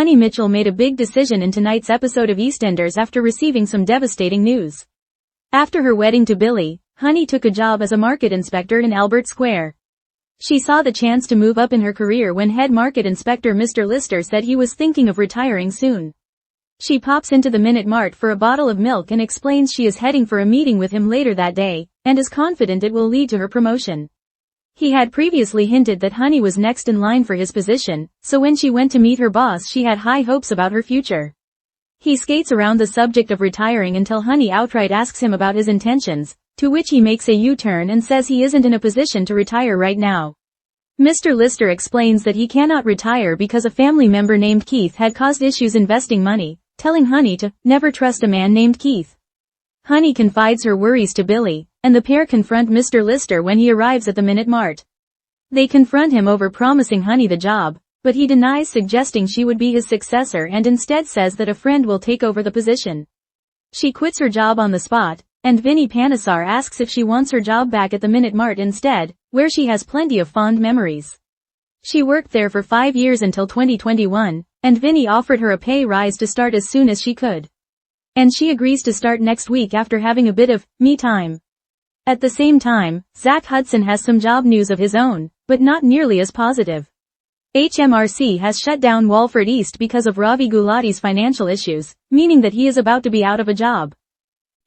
Honey Mitchell made a big decision in tonight's episode of EastEnders after receiving some devastating news. After her wedding to Billy, Honey took a job as a market inspector in Albert Square. She saw the chance to move up in her career when head market inspector Mr. Lister said he was thinking of retiring soon. She pops into the Minute Mart for a bottle of milk and explains she is heading for a meeting with him later that day, and is confident it will lead to her promotion. He had previously hinted that Honey was next in line for his position, so when she went to meet her boss she had high hopes about her future. He skates around the subject of retiring until Honey outright asks him about his intentions, to which he makes a U-turn and says he isn't in a position to retire right now. Mr. Lister explains that he cannot retire because a family member named Keith had caused issues investing money, telling Honey to never trust a man named Keith. Honey confides her worries to Billy, and the pair confront Mr. Lister when he arrives at the Minute Mart. They confront him over promising Honey the job, but he denies suggesting she would be his successor and instead says that a friend will take over the position. She quits her job on the spot, and Vinnie Panesar asks if she wants her job back at the Minute Mart instead, where she has plenty of fond memories. She worked there for 5 years until 2021, and Vinnie offered her a pay rise to start as soon as she could. And she agrees to start next week after having a bit of me time. At the same time, Zach Hudson has some job news of his own, but not nearly as positive. HMRC has shut down Walford East because of Ravi Gulati's financial issues, meaning that he is about to be out of a job.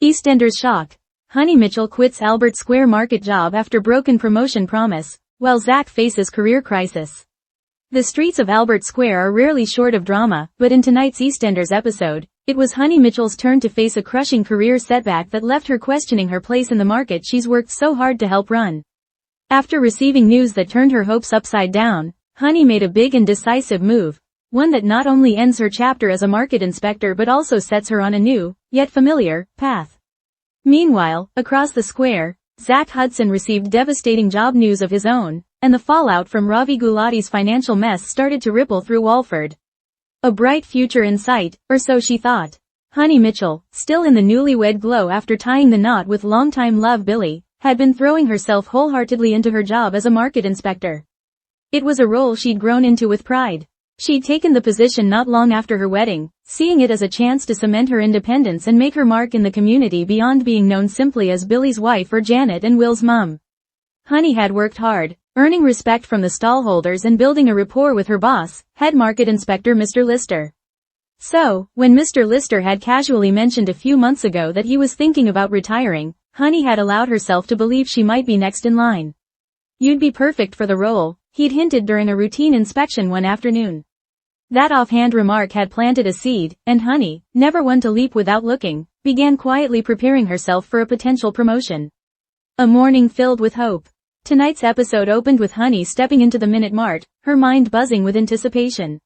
EastEnders shock. Honey Mitchell quits Albert Square market job after broken promotion promise, while Zach faces career crisis. The streets of Albert Square are rarely short of drama, but in tonight's EastEnders episode, it was Honey Mitchell's turn to face a crushing career setback that left her questioning her place in the market she's worked so hard to help run. After receiving news that turned her hopes upside down, Honey made a big and decisive move, one that not only ends her chapter as a market inspector but also sets her on a new, yet familiar, path. Meanwhile, across the square, Zach Hudson received devastating job news of his own, and the fallout from Ravi Gulati's financial mess started to ripple through Walford. A bright future in sight, or so she thought. Honey Mitchell, still in the newlywed glow after tying the knot with longtime love Billy, had been throwing herself wholeheartedly into her job as a market inspector. It was a role she'd grown into with pride. She'd taken the position not long after her wedding, seeing it as a chance to cement her independence and make her mark in the community beyond being known simply as Billy's wife or Janet and Will's mum. Honey had worked hard, earning respect from the stallholders and building a rapport with her boss, head market inspector Mr. Lister. So, when Mr. Lister had casually mentioned a few months ago that he was thinking about retiring, Honey had allowed herself to believe she might be next in line. "You'd be perfect for the role," he'd hinted during a routine inspection one afternoon. That offhand remark had planted a seed, and Honey, never one to leap without looking, began quietly preparing herself for a potential promotion. A morning filled with hope. Tonight's episode opened with Honey stepping into the Minute Mart, her mind buzzing with anticipation.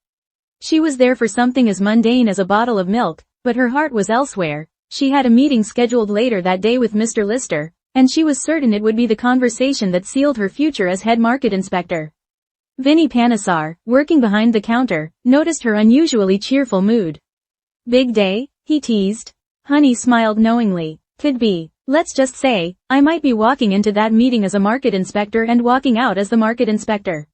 She was there for something as mundane as a bottle of milk, but her heart was elsewhere. She had a meeting scheduled later that day with Mr. Lister, and she was certain it would be the conversation that sealed her future as head market inspector. Vinnie Panesar, working behind the counter, noticed her unusually cheerful mood. "Big day?" he teased. Honey smiled knowingly. "Could be. Let's just say, I might be walking into that meeting as a market inspector and walking out as the market inspector."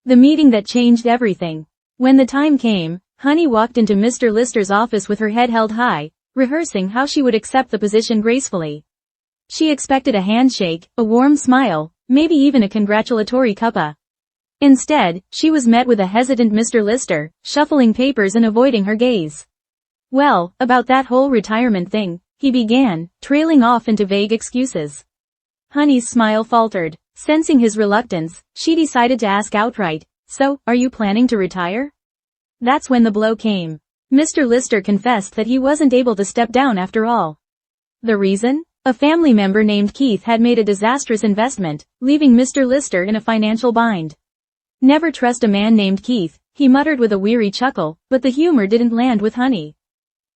The meeting that changed everything. When the time came, Honey walked into Mr. Lister's office with her head held high, rehearsing how she would accept the position gracefully. She expected a handshake, a warm smile, maybe even a congratulatory cuppa. Instead, she was met with a hesitant Mr. Lister, shuffling papers and avoiding her gaze. "Well, about that whole retirement thing," he began, trailing off into vague excuses. Honey's smile faltered. Sensing his reluctance, she decided to ask outright, "So, are you planning to retire?" That's when the blow came. Mr. Lister confessed that he wasn't able to step down after all. The reason? A family member named Keith had made a disastrous investment, leaving Mr. Lister in a financial bind. "Never trust a man named Keith," he muttered with a weary chuckle, but the humor didn't land with Honey.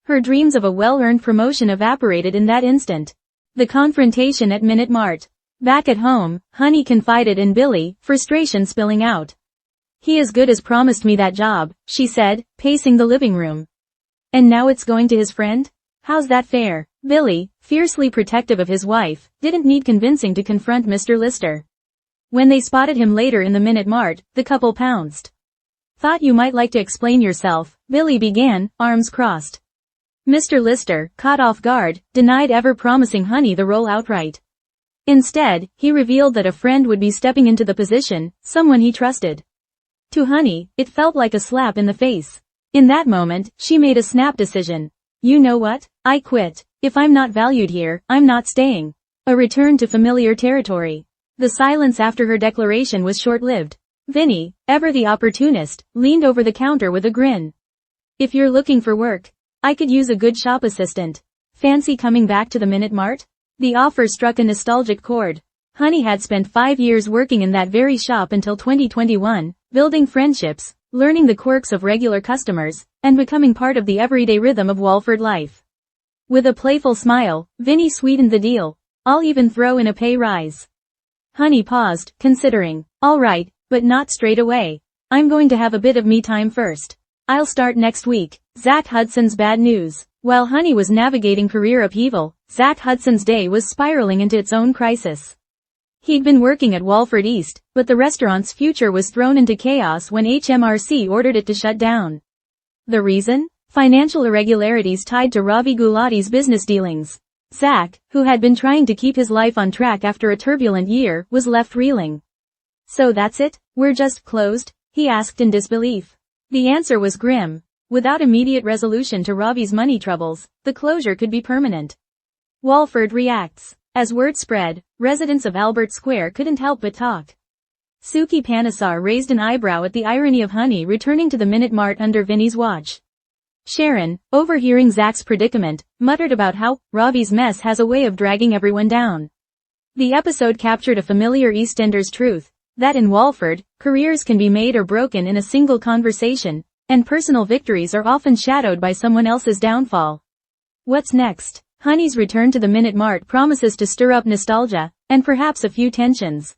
Her dreams of a well-earned promotion evaporated in that instant. The confrontation at Minute Mart. Back at home, Honey confided in Billy, frustration spilling out. "He as good as promised me that job," she said, pacing the living room. "And now it's going to his friend? How's that fair?" Billy, fiercely protective of his wife, didn't need convincing to confront Mr. Lister. When they spotted him later in the Minute Mart, the couple pounced. Thought you might like to explain yourself, Billy began, arms crossed. Mr. Lister, caught off guard, denied ever promising Honey the role outright. Instead, he revealed that a friend would be stepping into the position, someone he trusted. To Honey, it felt like a slap in the face. In that moment, she made a snap decision. You know what? I quit. If I'm not valued here, I'm not staying. A return to familiar territory. The silence after her declaration was short-lived. Vinny, ever the opportunist, leaned over the counter with a grin. If you're looking for work, I could use a good shop assistant. Fancy coming back to the Minute Mart? The offer struck a nostalgic chord. Honey had spent 5 years working in that very shop until 2021, building friendships, learning the quirks of regular customers, and becoming part of the everyday rhythm of Walford life. With a playful smile, Vinny sweetened the deal. I'll even throw in a pay rise. Honey paused, considering. All right, but not straight away. I'm going to have a bit of me time first. I'll start next week. Zach Hudson's bad news. While Honey was navigating career upheaval, Zach Hudson's day was spiraling into its own crisis. He'd been working at Walford East, but the restaurant's future was thrown into chaos when HMRC ordered it to shut down. The reason? Financial irregularities tied to Ravi Gulati's business dealings. Zach, who had been trying to keep his life on track after a turbulent year, was left reeling. So that's it? We're just closed? He asked in disbelief. The answer was grim. Without immediate resolution to Ravi's money troubles, the closure could be permanent. Walford reacts. As word spread, residents of Albert Square couldn't help but talk. Suki Panesar raised an eyebrow at the irony of Honey returning to the Minute Mart under Vinny's watch. Sharon, overhearing Zach's predicament, muttered about how Ravi's mess has a way of dragging everyone down. The episode captured a familiar EastEnders truth, that in Walford, careers can be made or broken in a single conversation, and personal victories are often shadowed by someone else's downfall. What's next? Honey's return to the Minute Mart promises to stir up nostalgia, and perhaps a few tensions.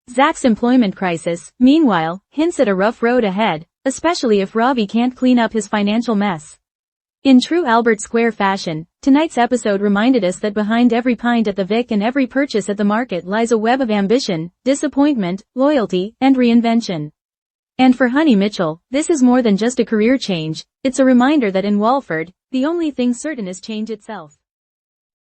Zach's employment crisis, meanwhile, hints at a rough road ahead, especially if Ravi can't clean up his financial mess. In true Albert Square fashion, tonight's episode reminded us that behind every pint at the Vic and every purchase at the market lies a web of ambition, disappointment, loyalty, and reinvention. And for Honey Mitchell, this is more than just a career change, it's a reminder that in Walford, the only thing certain is change itself.